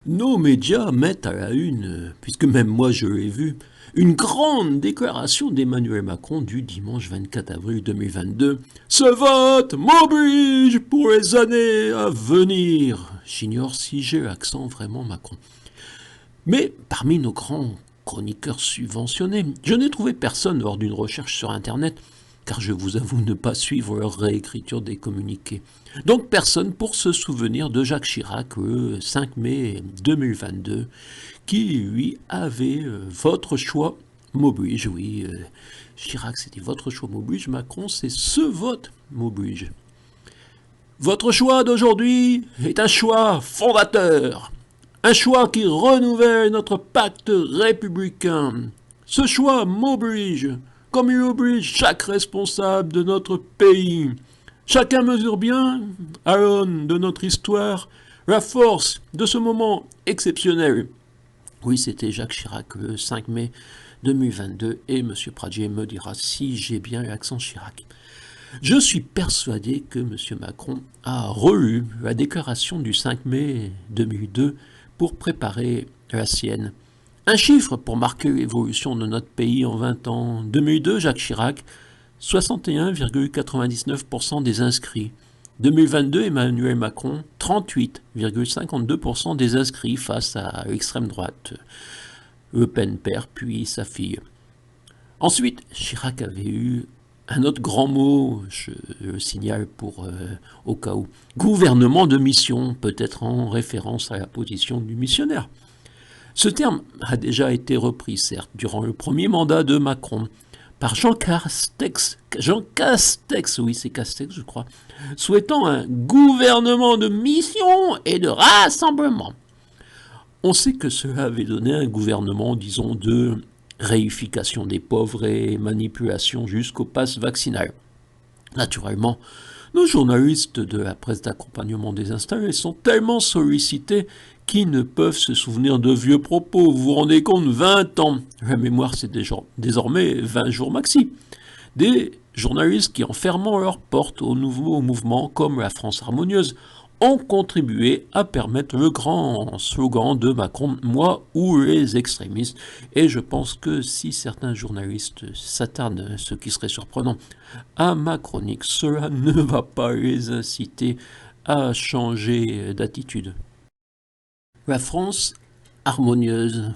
Nos médias mettent à la une, puisque même moi je l'ai vu, une grande déclaration d'Emmanuel Macron du dimanche 24 avril 2022. Ce vote m'oblige pour les années à venir. J'ignore si j'ai l'accent vraiment Macron. Mais parmi nos grands chroniqueurs subventionnés, je n'ai trouvé personne lors d'une recherche sur Internet, car je vous avoue ne pas suivre leur réécriture des communiqués. Donc personne pour se souvenir de Jacques Chirac le 5 mai 2022, qui lui avait votre choix m'oblige, oui. Chirac c'était votre choix m'oblige, Macron c'est ce vote m'oblige. Votre choix d'aujourd'hui est un choix fondateur. Un choix qui renouvelle notre pacte républicain. Ce choix m'oblige, comme il oblige chaque responsable de notre pays. Chacun mesure bien, à l'aune de notre histoire, la force de ce moment exceptionnel. Oui, c'était Jacques Chirac le 5 mai 2022 et M. Pradier me dira si j'ai bien l'accent Chirac. Je suis persuadé que M. Macron a relu la déclaration du 5 mai 2002 pour préparer la sienne. Un chiffre pour marquer l'évolution de notre pays en 20 ans. 2002, Jacques Chirac, 61,99% des inscrits. 2022, Emmanuel Macron, 38,52% des inscrits face à l'extrême droite. Le Pen père, puis sa fille. Ensuite, Chirac avait eu un autre grand mot, je le signale au cas où. Gouvernement de mission, peut-être en référence à la position du missionnaire. Ce terme a déjà été repris, certes, durant le premier mandat de Macron, par Jean Castex, oui c'est Castex je crois, souhaitant un gouvernement de mission et de rassemblement. On sait que cela avait donné un gouvernement, disons, de réification des pauvres et manipulation jusqu'au pass vaccinal. Naturellement, nos journalistes de la presse d'accompagnement des installés sont tellement sollicités qu'ils ne peuvent se souvenir de vieux propos. Vous vous rendez compte, 20 ans. La mémoire, c'est désormais 20 jours maxi. Des journalistes qui, en fermant leurs portes aux nouveaux mouvements comme la France harmonieuse, ont contribué à permettre le grand slogan de Macron, moi ou les extrémistes. Et je pense que si certains journalistes s'attardent, ce qui serait surprenant, à ma chronique, cela ne va pas les inciter à changer d'attitude. La France harmonieuse.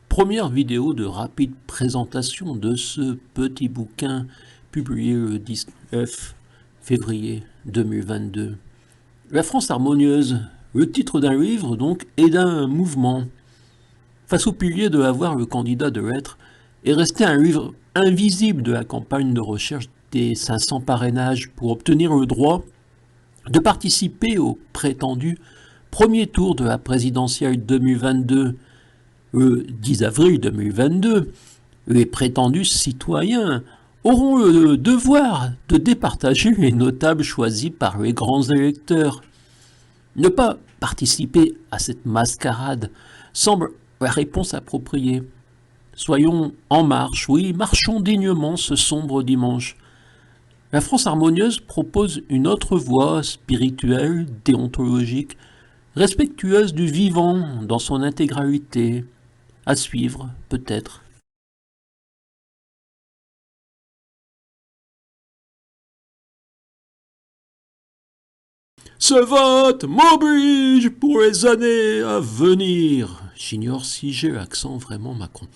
Première vidéo de rapide présentation de ce petit bouquin publié le 19 février 2022. La France harmonieuse, le titre d'un livre donc et d'un mouvement. Face au pilier de avoir le candidat de lettres est resté un livre invisible de la campagne de recherche des 500 parrainages pour obtenir le droit de participer au prétendu premier tour de la présidentielle 2022. Le 10 avril 2022, les prétendus citoyens auront le devoir de départager les notables choisis par les grands électeurs. Ne pas participer à cette mascarade semble la réponse appropriée. Soyons en marche, oui, marchons dignement ce sombre dimanche. La France harmonieuse propose une autre voie spirituelle, déontologique, respectueuse du vivant dans son intégralité, à suivre peut-être. Ce vote m'oblige pour les années à venir. J'ignore si j'ai l'accent vraiment Macron.